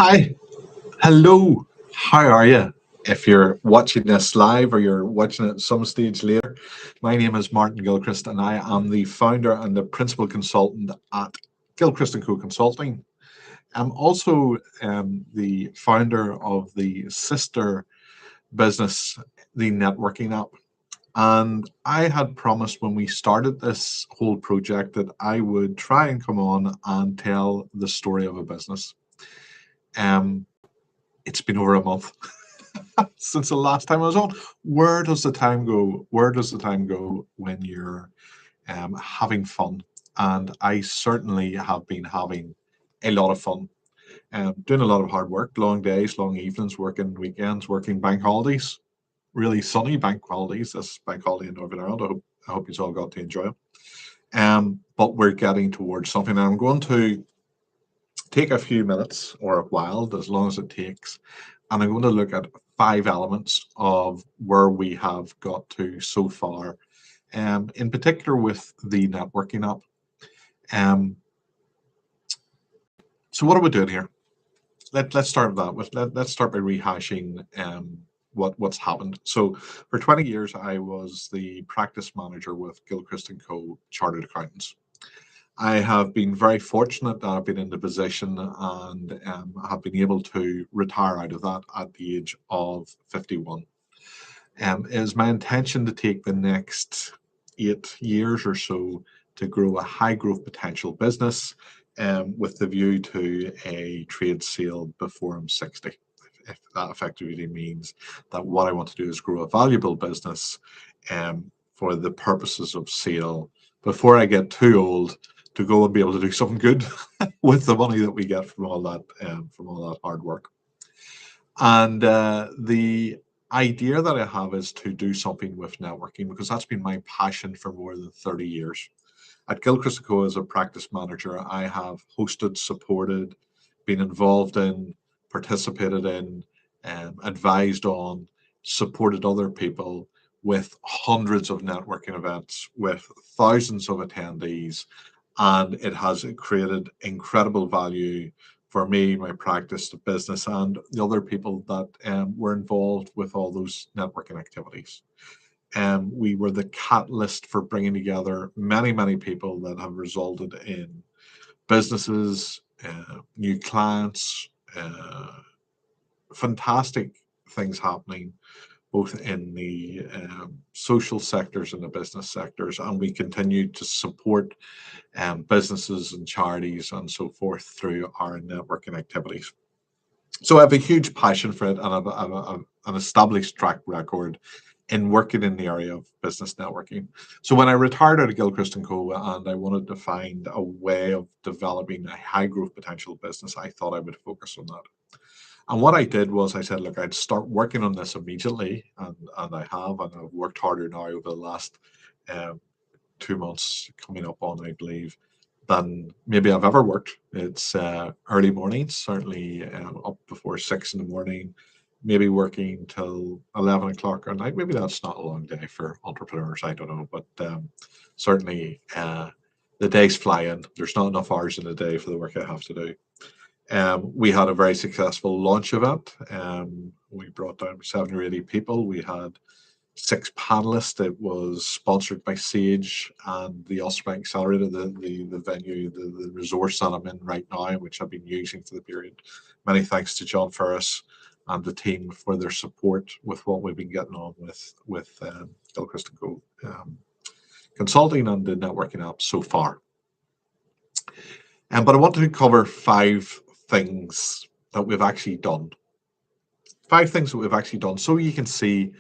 Hi, hello, how are you? If you're watching this live or you're watching it at some stage later, my name is Martin Gilchrist and I am the founder and the principal consultant at Gilchrist Co Consulting. I'm also the founder of the sister business, the networking app. And I had promised when we started this whole project that I would try and come on and tell the story of a business. Um, it's been over a month since the last time I was on. Where does the time go? Where does the time go when you're having fun? And I certainly have been having a lot of fun. Doing a lot of hard work, long days, long evenings, working weekends, working bank holidays, really sunny bank holidays. This bank holiday in Northern Ireland. I hope you all got to enjoy it. But we're getting towards something. And I'm going to take a few minutes or a while, as long as it takes, and I'm going to look at 5 elements of where we have got to so far, in particular with the networking app. Um, so what are we doing here? Let's start with that. Let's start by rehashing what's happened. So for 20 years, I was the practice manager with Gilchrist Co Chartered Accountants. I have been very fortunate that I've been in the position and have been able to retire out of that at the age of 51. It is my intention to take the next 8 years or so to grow a high growth potential business with the view to a trade sale before I'm 60. If that effectively means that what I want to do is grow a valuable business for the purposes of sale before I get too old to go and be able to do something good with the money that we get from all that hard work. And the idea that I have is to do something with networking because that's been my passion for more than 30 years. At Gilchrist Co as a practice manager, I have hosted, supported, been involved in, participated in, advised on, supported other people with hundreds of networking events with thousands of attendees, and it has created incredible value for me, my practice, the business, and the other people that were involved with all those networking activities. We were the catalyst for bringing together many, many people that have resulted in businesses, new clients, fantastic things happening both in the social sectors and the business sectors, and we continue to support businesses and charities and so forth through our networking activities. So I have a huge passion for it, and I've an established track record in working in the area of business networking. So when I retired out of Gilchrist and Co. and I wanted to find a way of developing a high growth potential business, I thought I would focus on that. And what I did was I said, look, I'd start working on this immediately, and I have, and I've worked harder now over the last um, 2 months coming up on, I believe, than maybe I've ever worked. It's early mornings, certainly up before 6 in the morning, maybe working till 11 o'clock at night. Maybe that's not a long day for entrepreneurs, I don't know, but certainly the days fly in. There's not enough hours in the day for the work I have to do. We had a very successful launch event. We brought down 70 or 80 people. We had 6 panelists. It was sponsored by Sage and the Ulster Accelerator, the venue, the resource that I'm in right now, which I've been using for the period. Many thanks to John Ferris and the team for their support with what we've been getting on with Gilchrist Co Consulting and the networking app so far. But I wanted to cover 5 things that we've actually done. 5 things that we've actually done so you can see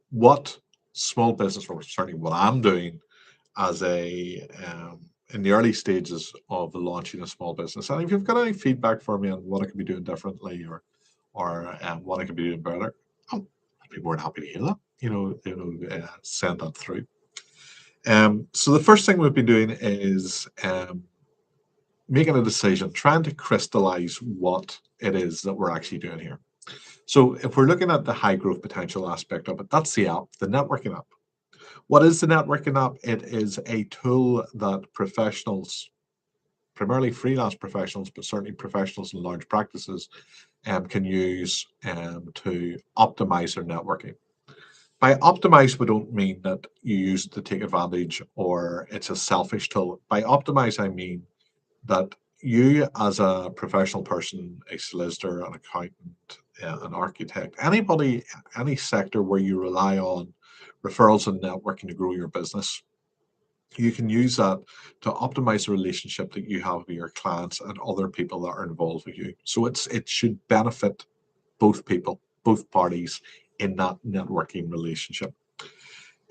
what small business, or certainly what I'm doing as a in the early stages of launching a small business. And if you've got any feedback for me on what I could be doing differently or what I could be doing better, I'd be more than happy to hear that. Send that through. So the first thing we've been doing is making a decision, trying to crystallize what it is that we're actually doing here. So if we're looking at the high growth potential aspect of it, that's the app, the networking app. What is the networking app? It is a tool that professionals primarily freelance professionals, but certainly professionals in large practices can use to optimize their networking. By optimize, we don't mean that you use it to take advantage or it's a selfish tool. By optimize, I mean that you, as a professional person, a solicitor, an accountant, an architect, anybody, any sector where you rely on referrals and networking to grow your business, you can use that to optimize the relationship that you have with your clients and other people that are involved with you. So it should benefit both people, both parties in that networking relationship.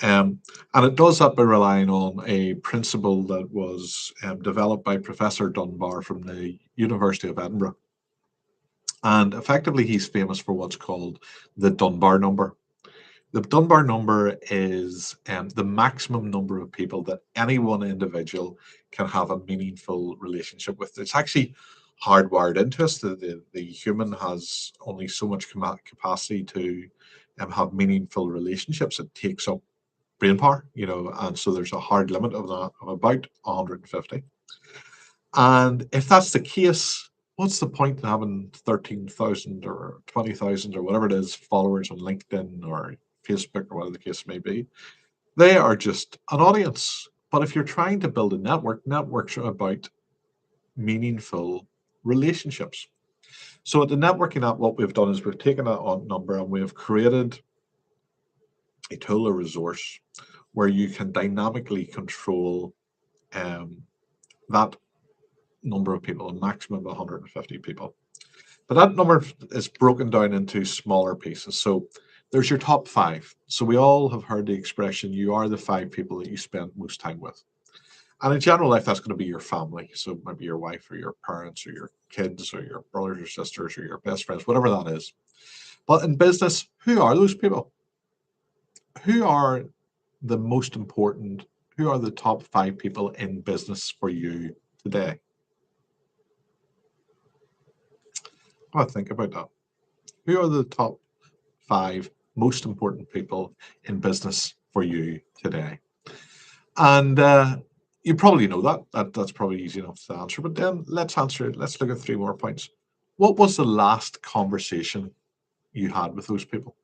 And it does that by relying on a principle that was developed by Professor Dunbar from the University of Edinburgh. And effectively, he's famous for what's called the Dunbar number. The Dunbar number is the maximum number of people that any one individual can have a meaningful relationship with. It's actually hardwired into us. The human has only so much capacity to have meaningful relationships. It takes up brain power, and so there's a hard limit of that of about 150. And if that's the case, what's the point in having 13,000 or 20,000 or whatever it is followers on LinkedIn or Facebook or whatever the case may be? They are just an audience. But if you're trying to build a network, networks are about meaningful relationships. So at the networking app, what we've done is we've taken that number and we've created a tool or resource where you can dynamically control that number of people, a maximum of 150 people. But that number is broken down into smaller pieces. So there's your top 5. So we all have heard the expression, you are the 5 people that you spend most time with. And in general life, that's going to be your family. So maybe your wife or your parents or your kids or your brothers or sisters or your best friends, whatever that is. But in business, who are those people? Who are the most important? Who are the top 5 people in business for you today? I think about that. Who are the top 5 most important people in business for you today? And you probably know that's probably easy enough to answer. But then let's answer it. Let's look at 3 more points. What was the last conversation you had with those people?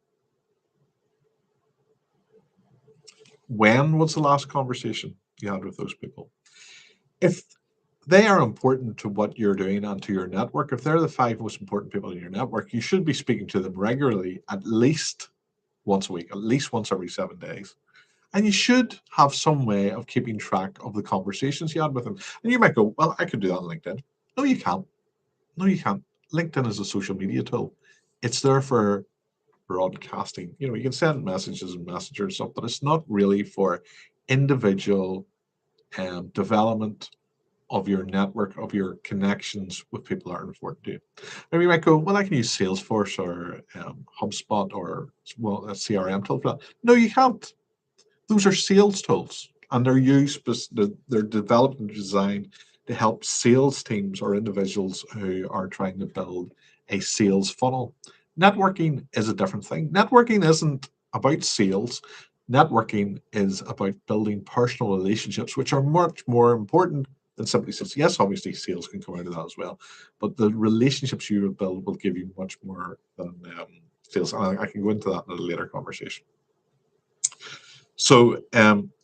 When was the last conversation you had with those people? If they are important to what you're doing and to your network, if they're the 5 most important people in your network, you should be speaking to them regularly, at least once a week, at least once every 7 days. And you should have some way of keeping track of the conversations you had with them. And you might go, well, I could do that on LinkedIn. No, you can't. No, you can't. LinkedIn is a social media tool. It's there for broadcasting. You can send messages and messengers and stuff, but it's not really for individual development of your network, of your connections with people that are important to you. Maybe you might go, well, I can use Salesforce or HubSpot or a CRM tool for that. No, you can't. Those are sales tools, and they're developed and designed to help sales teams or individuals who are trying to build a sales funnel. Networking is a different thing. Networking isn't about sales. Networking is about building personal relationships, which are much more important than simply sales. Yes, obviously sales can come out of that as well, but the relationships you will build will give you much more than sales. And I can go into that in a later conversation. So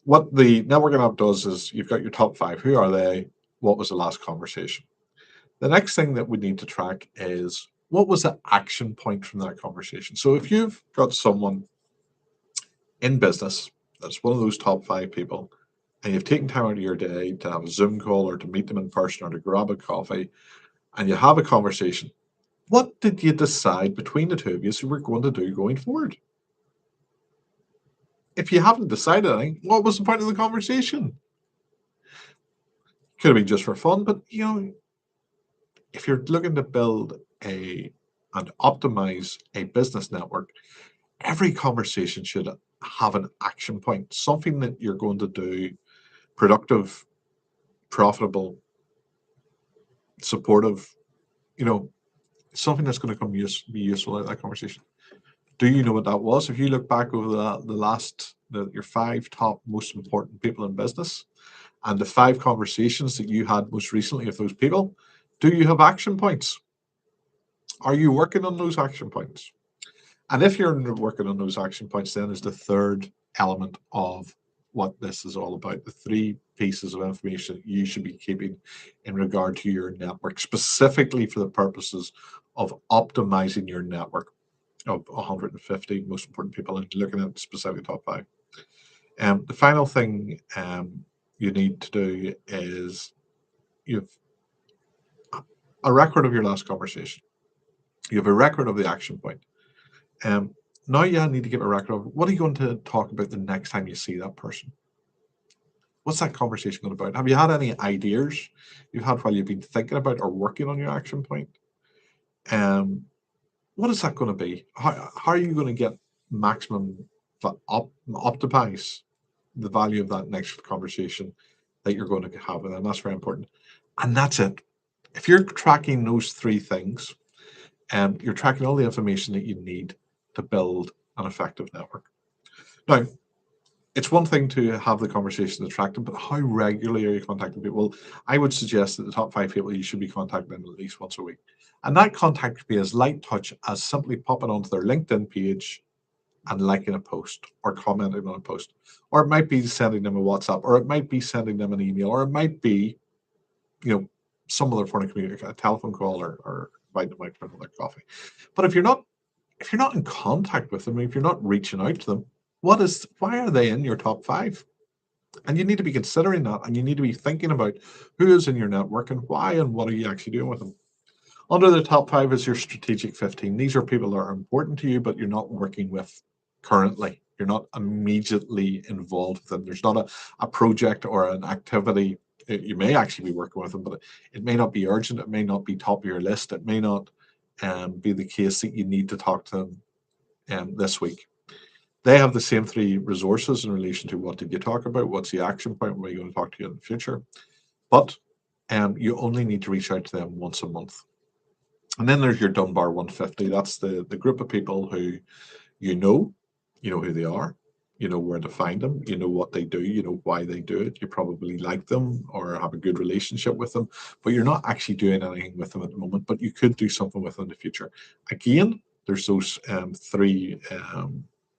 what the networking app does is you've got your top 5. Who are they? What was the last conversation? The next thing that we need to track is what was the action point from that conversation? So if you've got someone in business that's one of those top 5 people, and you've taken time out of your day to have a Zoom call or to meet them in person or to grab a coffee, and you have a conversation, what did you decide between the 2 of you you were going to do going forward? If you haven't decided anything, what was the point of the conversation? Could have been just for fun, but if you're looking to build and optimize a business network, every conversation should have an action point, something that you're going to do productive, profitable, supportive, something that's going to be useful out of that conversation. Do you know what that was? If you look back over your 5 top most important people in business and the 5 conversations that you had most recently with those people, do you have action points? Are you working on those action points? And if you're working on those action points, then is the third element of what this is all about. The 3 pieces of information you should be keeping in regard to your network, specifically for the purposes of optimizing your network of 150 most important people and looking at specific top 5. The final thing you need to do is you've a record of your last conversation. You have a record of the action point. Um, Now you need to give a record of what are you going to talk about the next time you see that person? What's that conversation going about? Have you had any ideas you've had while you've been thinking about or working on your action point? Um, what is that going to be? How are you going to get maximum optimize the value of that next conversation that you're going to have with them? That's very important. And that's it. If you're tracking those 3 things, you're tracking all the information that you need to build an effective network. Now, it's one thing to have the conversation attractive, but how regularly are you contacting people? Well, I would suggest that the top 5 people you should be contacting them at least once a week. And that contact could be as light touch as simply popping onto their LinkedIn page and liking a post or commenting on a post. Or it might be sending them a WhatsApp, or it might be sending them an email, or it might be, some other form of communication, a telephone call or inviting them out for another coffee. But if you're not in contact with them, if you're not reaching out to them, why are they in your top 5? And you need to be considering that, and you need to be thinking about who is in your network and why and what are you actually doing with them. Under the top 5 is your strategic 15. These are people that are important to you, but you're not working with currently. You're not immediately involved with them. There's not a project or an activity. You may actually be working with them, but it may not be urgent. It may not be top of your list. It may not be the case that you need to talk to them this week. They have the same 3 resources in relation to what did you talk about, what's the action point, what are you going to talk to you in the future. But you only need to reach out to them once a month. And then there's your Dunbar 150. That's the group of people who you know who they are, you know where to find them, you know what they do, you know why they do it. You probably like them or have a good relationship with them, but you're not actually doing anything with them at the moment, but you could do something with them in the future. Again, there's those 3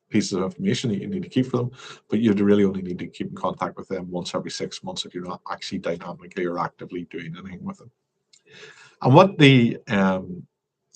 pieces of information that you need to keep for them, but you really only need to keep in contact with them once every 6 months if you're not actually dynamically or actively doing anything with them. And what the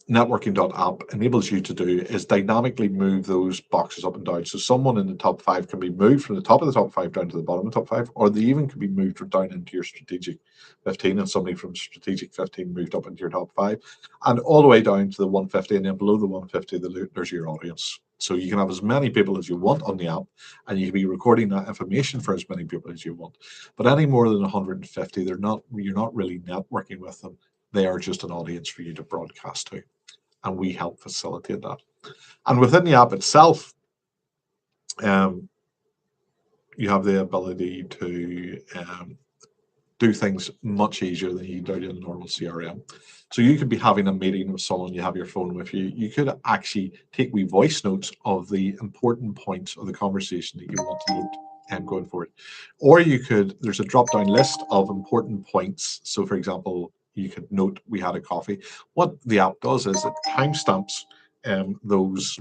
networking.app enables you to do is dynamically move those boxes up and down. So someone in the top 5 can be moved from the top of the top 5 down to the bottom of the top 5, or they even can be moved down into your strategic 15, and somebody from strategic 15 moved up into your top 5, and all the way down to the 150, and then below the 150, there's your audience. So you can have as many people as you want on the app, and you can be recording that information for as many people as you want. But any more than 150, you're not really networking with them. They are just an audience for you to broadcast to, and we help facilitate that. And within the app itself, you have the ability to do things much easier than you do in a normal CRM. So you could be having a meeting with someone, you have your phone with you, you could actually take wee voice notes of the important points of the conversation that you want to note going forward. Or there's a drop-down list of important points. So for example, you could note we had a coffee. What the app does is it timestamps those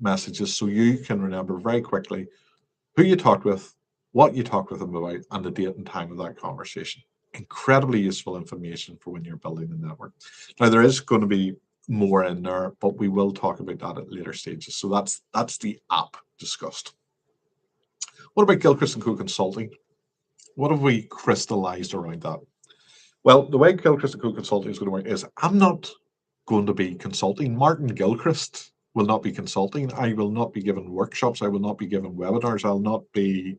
messages so you can remember very quickly who you talked with, what you talked with them about, and the date and time of that conversation. Incredibly useful information for when you're building a network. Now, there is going to be more in there, but we will talk about that at later stages. So that's the app discussed. What about Gilchrist Co Consulting? What have we crystallized around that? Well, the way Gilchrist Co Consulting is going to work is I'm not going to be consulting. Martin Gilchrist will not be consulting. I will not be giving workshops. I will not be giving webinars. I'll not be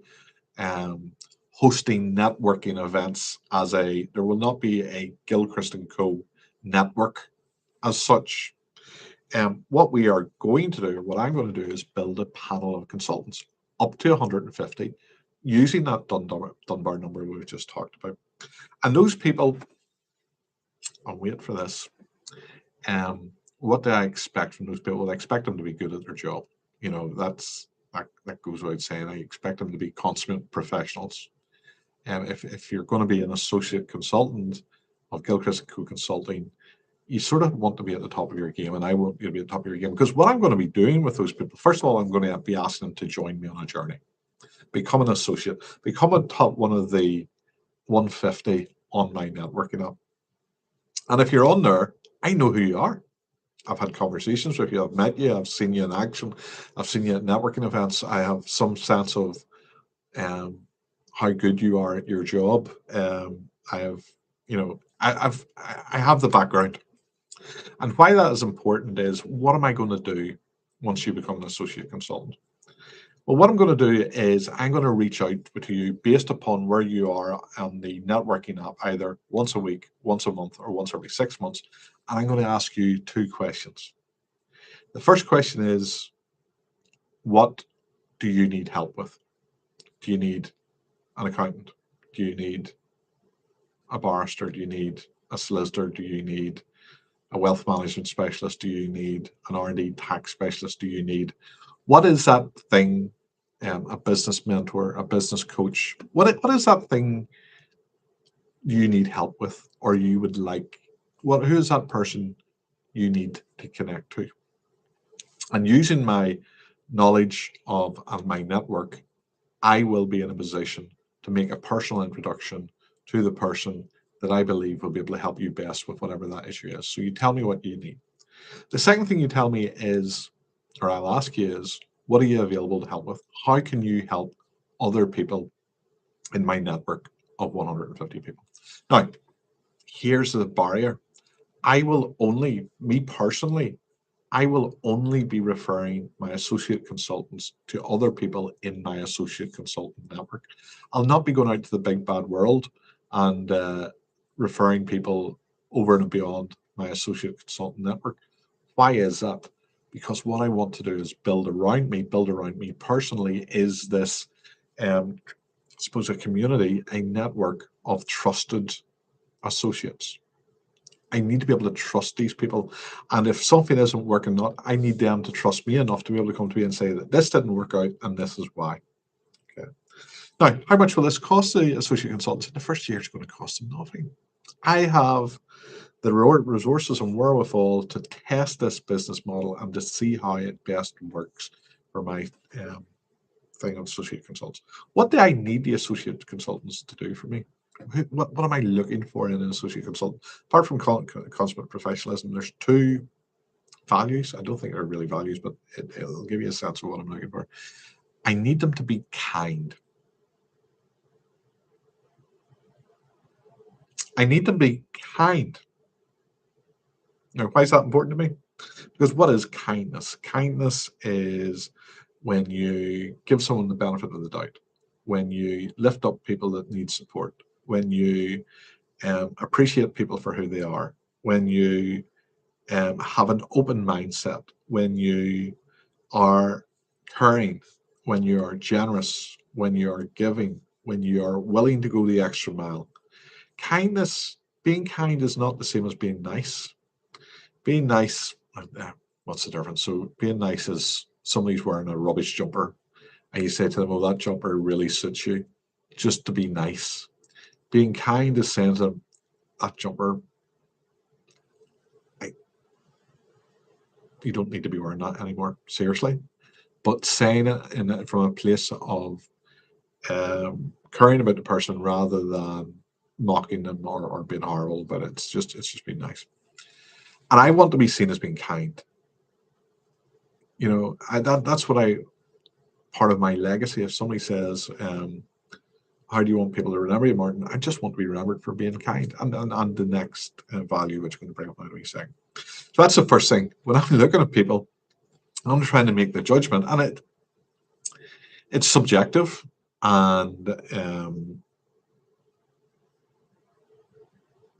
hosting networking events there will not be a Gilchrist & Co network as such. What we are going to do, or what I'm going to do, is build a panel of consultants up to 150 using that Dunbar number we've just talked about. And those people, I'll wait for this, what do I expect from those people? Well, I expect them to be good at their job. That goes without saying. I expect them to be consummate professionals. And if you're going to be an associate consultant of Gilchrist Co Consulting, you sort of want to be at the top of your game, and I want you to be at the top of your game, because what I'm going to be doing with those people, first of all, I'm going to be asking them to join me on a journey, become an associate, become a top one of the 150 on my networking app. And if you're on there, I know who you are. I've had conversations with you. I've met you. I've seen you in action. I've seen you at networking events. I have some sense of um, how good you are at your job. I have, I have the background. And why that is important is, what am I going to do once you become an associate consultant? Well, what I'm going to do is I'm going to reach out to you based upon where you are on the networking app, either once a week, once a month, or once every 6 months. And I'm going to ask you two questions. The first question is, what do you need help with? Do you need an accountant? Do you need a barrister? Do you need a solicitor? Do you need a wealth management specialist? Do you need an R&D tax specialist? Do you need, what is that thing, a business mentor, a business coach? What is that thing you need help with, or you would like, who is that person you need to connect to? And using my knowledge of my network, I will be in a position to make a personal introduction to the person that I believe will be able to help you best with whatever that issue is. So you tell me what you need. The second thing you tell me is, or I'll ask you is, what are you available to help with? How can you help other people in my network of 150 people? Now, here's the barrier. I will only, me personally, I will only be referring my associate consultants to other people in my associate consultant network. I'll not be going out to the big bad world and referring people over and beyond my associate consultant network. Why is that? Because what I want to do is build around me personally, is this, I suppose, a community, a network of trusted associates. I need to be able to trust these people. And if something isn't working out, I need them to trust me enough to be able to come to me and say that this didn't work out and this is why. Okay. Now, how much will this cost the associate consultants? The first year is going to cost them nothing. I have the resources and wherewithal to test this business model and to see how it best works for my thing of associate consultants. What do I need the associate consultants to do for me? What am I looking for in an associate consultant? Apart from consummate professionalism, there's two values. I don't think they're really values, but it'll give you a sense of what I'm looking for. I need them to be kind. I need them to be kind. Now, why is that important to me? Because what is kindness? Kindness is when you give someone the benefit of the doubt, when you lift up people that need support, when you appreciate people for who they are, when you have an open mindset, when you are caring, when you are generous, when you are giving, when you are willing to go the extra mile. Kindness, being kind is not the same as being nice. Being nice, what's the difference? So being nice is somebody's wearing a rubbish jumper and you say to them, oh, that jumper really suits you, just to be nice. Being kind is saying to them, that jumper, you don't need to be wearing that anymore, seriously. But saying it from a place of caring about the person rather than mocking them or being horrible, but it's just being nice. And I want to be seen as being kind. That's what part of my legacy. If somebody says, how do you want people to remember you, Martin? I just want to be remembered for being kind. And the next value, which I'm going to bring up now in a second. So that's the first thing. When I'm looking at people, I'm trying to make the judgment, and it's subjective, and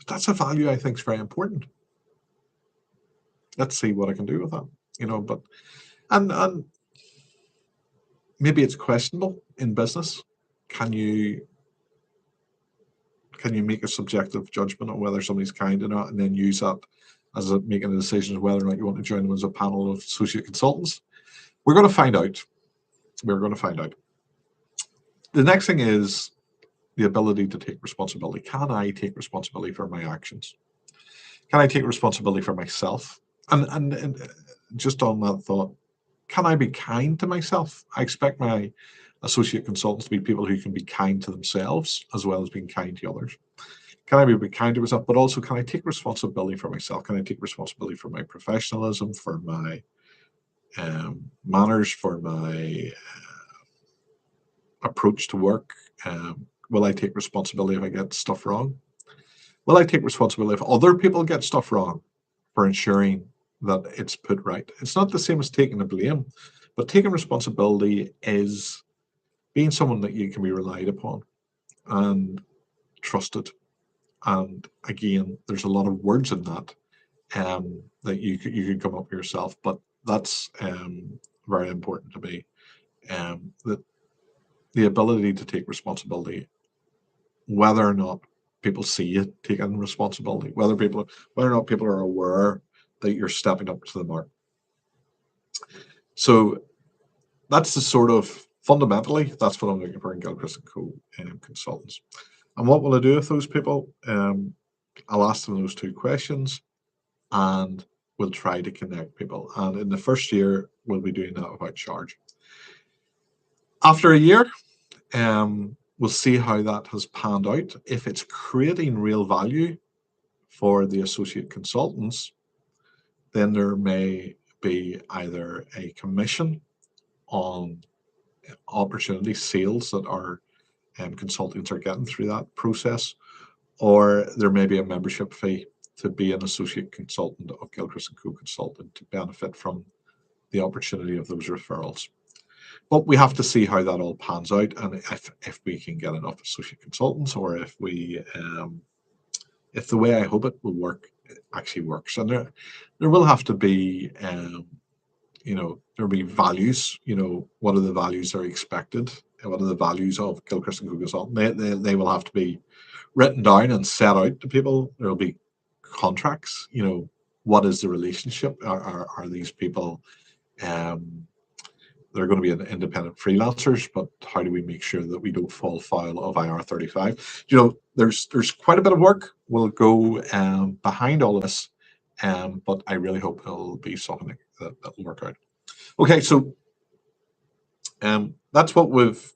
that's a value I think is very important. Let's see what I can do with that, but and maybe it's questionable in business. Can you make a subjective judgment on whether somebody's kind or not, and then use that as making a decision whether or not you want to join them as a panel of associate consultants. We're going to find out. We're going to find out. The next thing is the ability to take responsibility. Can I take responsibility for my actions? Can I take responsibility for myself? And just on that thought, can I be kind to myself? I expect my associate consultants to be people who can be kind to themselves as well as being kind to others. Can I be kind to myself, but also can I take responsibility for myself? Can I take responsibility for my professionalism, for my manners, for my approach to work? Will I take responsibility if I get stuff wrong? Will I take responsibility if other people get stuff wrong for ensuring that it's put right? It's not the same as taking the blame, but taking responsibility is being someone that you can be relied upon and trusted. And again, there's a lot of words in that that you could come up with yourself, but that's very important to me. That the ability to take responsibility, whether or not people see you taking responsibility, whether or not people are aware that you're stepping up to the mark. So that's the sort of fundamentally that's what I'm looking for in Gilchrist Co Consultants. And what will I do with those people? I'll ask them those two questions, and we'll try to connect people. And in the first year, we'll be doing that without charge. After a year, we'll see how that has panned out. If it's creating real value for the associate consultants, then there may be either a commission on opportunity sales that our consultants are getting through that process, or there may be a membership fee to be an associate consultant of Gilchrist Co Consulting to benefit from the opportunity of those referrals. But we have to see how that all pans out, and if we can get enough associate consultants, or if we if the way I hope it will work actually works. And there will have to be there'll be values. What are the values that are expected, and what are the values of Gilchrist Co Consulting? They will have to be written down and set out to people. There'll be contracts. What is the relationship? Are these people they're going to be independent freelancers, but how do we make sure that we don't fall foul of IR35? There's quite a bit of work will go behind all of this, but I really hope it'll be something that will work out. Okay, so that's what we've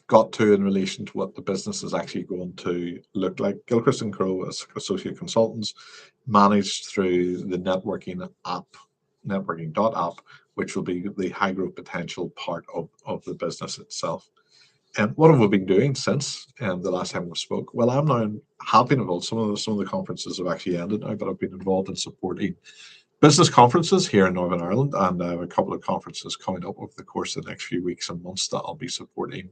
got to in relation to what the business is actually going to look like. Gilchrist & Co as associate consultants managed through the networking app, which will be the high growth potential part of the business itself. And what have we been doing since the last time we spoke? Well, I'm now happy involved. Some of the conferences have actually ended now, but I've been involved in supporting business conferences here in Northern Ireland, and I have a couple of conferences coming up over the course of the next few weeks and months that I'll be supporting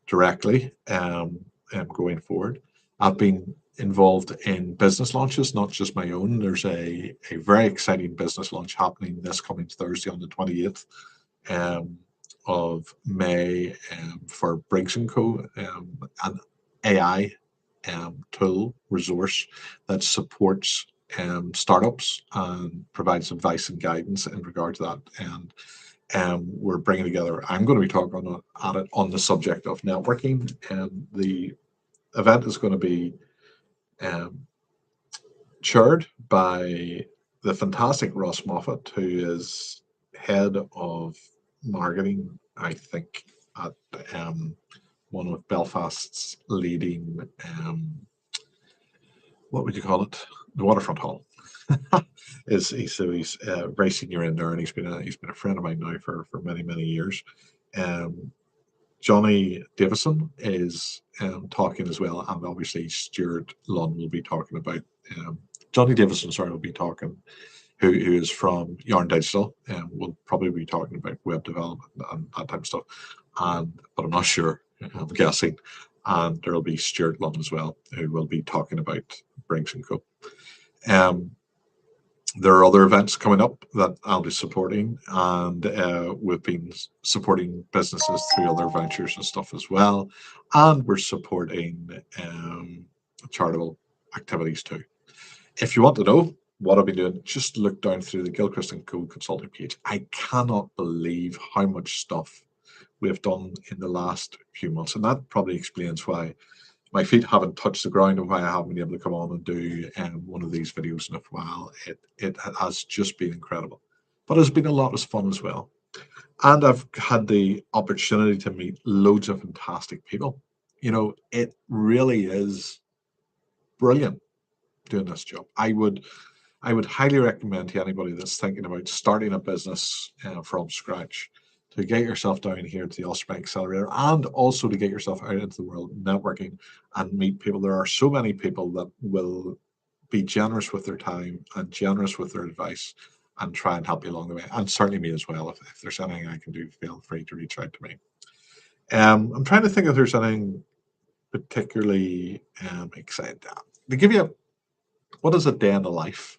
directly going forward. I've been involved in business launches, not just my own. There's a very exciting business launch happening this coming Thursday on the 28th of May for Briggs & Co, an AI tool resource that supports startups and provides advice and guidance in regard to that. And we're bringing together, I'm going to be talking at it on the subject of networking. And the event is going to be chaired by the fantastic Ross Moffat, who is head of marketing, I think, at one of Belfast's leading, what would you call it? The Waterfront Hall. He's very senior in there, and he's been a friend of mine now for many years. Johnny Davison is talking as well, and obviously Stuart Lunn will be talking about Johnny Davison. Sorry, will be talking, who is from Yarn Digital, and will probably be talking about web development and that type of stuff. But I'm not sure. I'm guessing. And there will be Stuart Lunn as well, who will be talking about Briggs & Co. There are other events coming up that I'll be supporting, and we've been supporting businesses through other ventures and stuff as well, and we're supporting charitable activities too. If you want to know what I've been doing, just look down through the Gilchrist Co Consulting page. I cannot believe how much stuff we have done in the last few months, and that probably explains why my feet haven't touched the ground and why I haven't been able to come on and do one of these videos in a while. It has just been incredible, but it's been a lot of fun as well. And I've had the opportunity to meet loads of fantastic people. It really is brilliant doing this job. I would highly recommend to anybody that's thinking about starting a business from scratch to get yourself down here to the Ulster Accelerator, and also to get yourself out into the world networking and meet people. There are so many people that will be generous with their time and generous with their advice and try and help you along the way. And certainly me as well. If there's anything I can do, feel free to reach out to me. I'm trying to think if there's anything particularly exciting to give you. What does a day in the life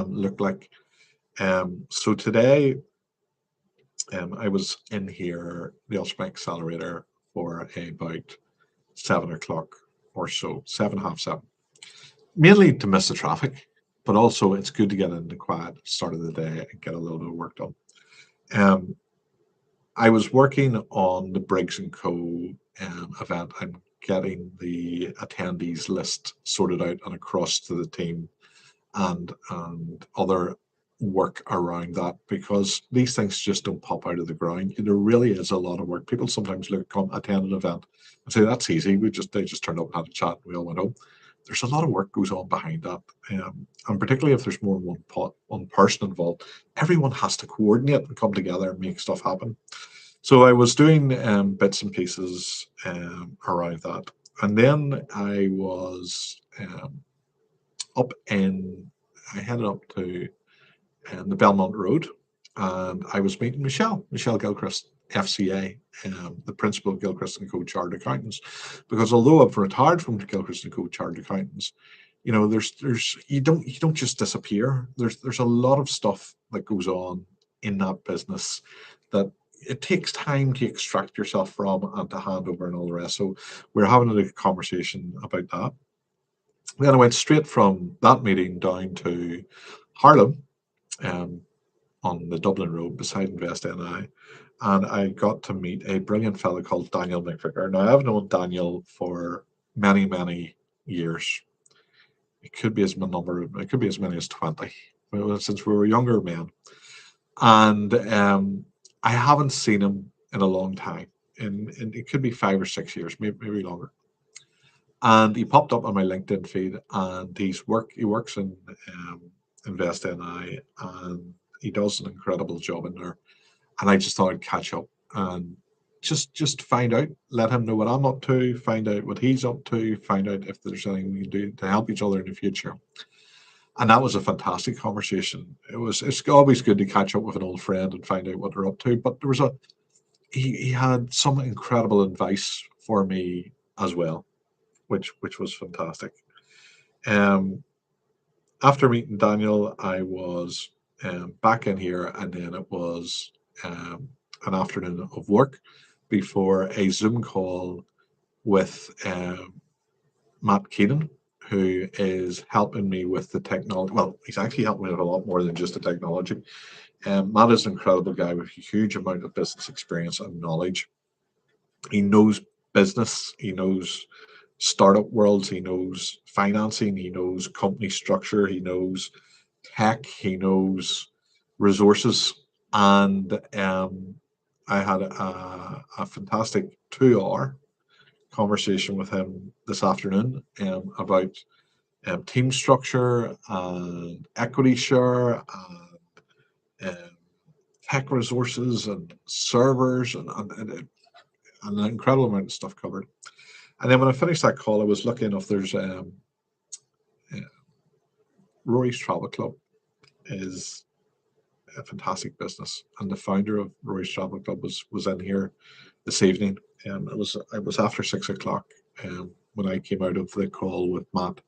look like? So today, I was in here, the Ulster Accelerator, for about 7 o'clock or so, seven, half seven. Mainly to miss the traffic, but also it's good to get in the quiet start of the day and get a little bit of work done. Um, I was working on the Briggs and Co event. I'm getting the attendees list sorted out and across to the team, and other work around that, because these things just don't pop out of the ground. There really is a lot of work. People sometimes come attend an event and say that's easy. They just turned up and had a chat and we all went home. There's a lot of work goes on behind that, and particularly if there's more than one person involved, everyone has to coordinate and come together and make stuff happen. So I was doing bits and pieces around that, and then I was up in. I headed up to the Belmont Road, and I was meeting Michelle Gilchrist, FCA, the principal of Gilchrist and Co Chartered Accountants. Because although I've retired from Gilchrist and Co Chartered Accountants, there's you don't just disappear. There's a lot of stuff that goes on in that business that it takes time to extract yourself from and to hand over and all the rest. So we're having a conversation about that. Then I went straight from that meeting down to Harlem, um, on the Dublin Road beside Invest NI, and I got to meet a brilliant fellow called Daniel McVicker. Now, I've known Daniel for many, many years. It could be as many number. It could be as many as 20, since we were younger men. And I haven't seen him in a long time. And it could be 5 or 6 years, maybe longer. And he popped up on my LinkedIn feed, and he works in Invest NI, and he does an incredible job in there. And I just thought I'd catch up and just find out, let him know what I'm up to, find out what he's up to, find out if there's anything we can do to help each other in the future. And that was a fantastic conversation. It's always good to catch up with an old friend and find out what they're up to. But he had some incredible advice for me as well, which was fantastic. Um, After meeting Daniel, I was back in here, and then it was an afternoon of work before a Zoom call with Matt Keenan, who is helping me with the technology. Well, he's actually helping me with a lot more than just the technology. Matt is an incredible guy with a huge amount of business experience and knowledge. He knows business, he knows startup worlds, he knows financing, he knows company structure, he knows tech, he knows resources. And I had a fantastic 2 hour conversation with him this afternoon about team structure and equity share and tech resources and servers and an incredible amount of stuff covered. And then when I finished that call, I was looking if there's uh, Rory's Travel Club is a fantastic business, and the founder of Rory's Travel Club was in here this evening. It was after 6 o'clock when I came out of the call with Matt,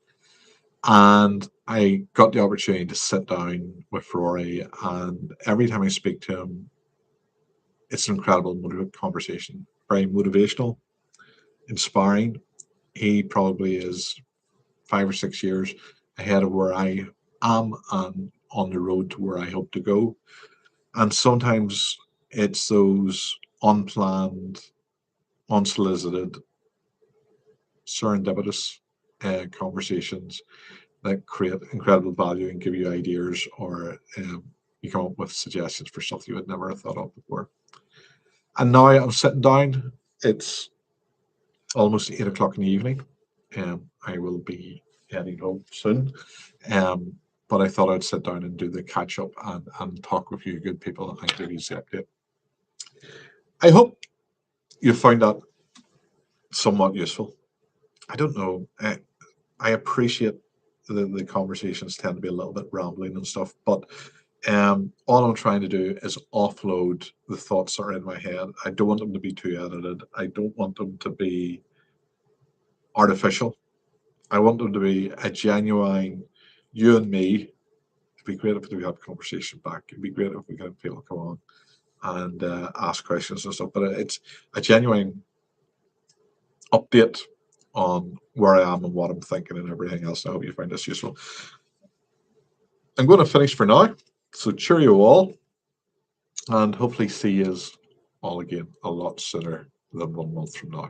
and I got the opportunity to sit down with Rory. And every time I speak to him, it's an incredible conversation, very motivational, inspiring. He probably is 5 or 6 years ahead of where I am and on the road to where I hope to go. And sometimes it's those unplanned, unsolicited, serendipitous conversations that create incredible value and give you ideas, or you come up with suggestions for stuff you would never have thought of before. And now I'm sitting down. It's almost 8 o'clock in the evening. I will be heading home soon. Um, but I thought I'd sit down and do the catch up and talk with you good people and give you the update. I hope you found that somewhat useful. I don't know. I appreciate the conversations tend to be a little bit rambling and stuff, but all I'm trying to do is offload the thoughts that are in my head. I don't want them to be too edited. I don't want them to be artificial. I want them to be a genuine you and me. It'd be great if we had a conversation back. It'd be great if we could have people come on and ask questions and stuff. But it's a genuine update on where I am and what I'm thinking and everything else. I hope you find this useful. I'm going to finish for now. So cheerio all, and hopefully see you all again a lot sooner than 1 month from now.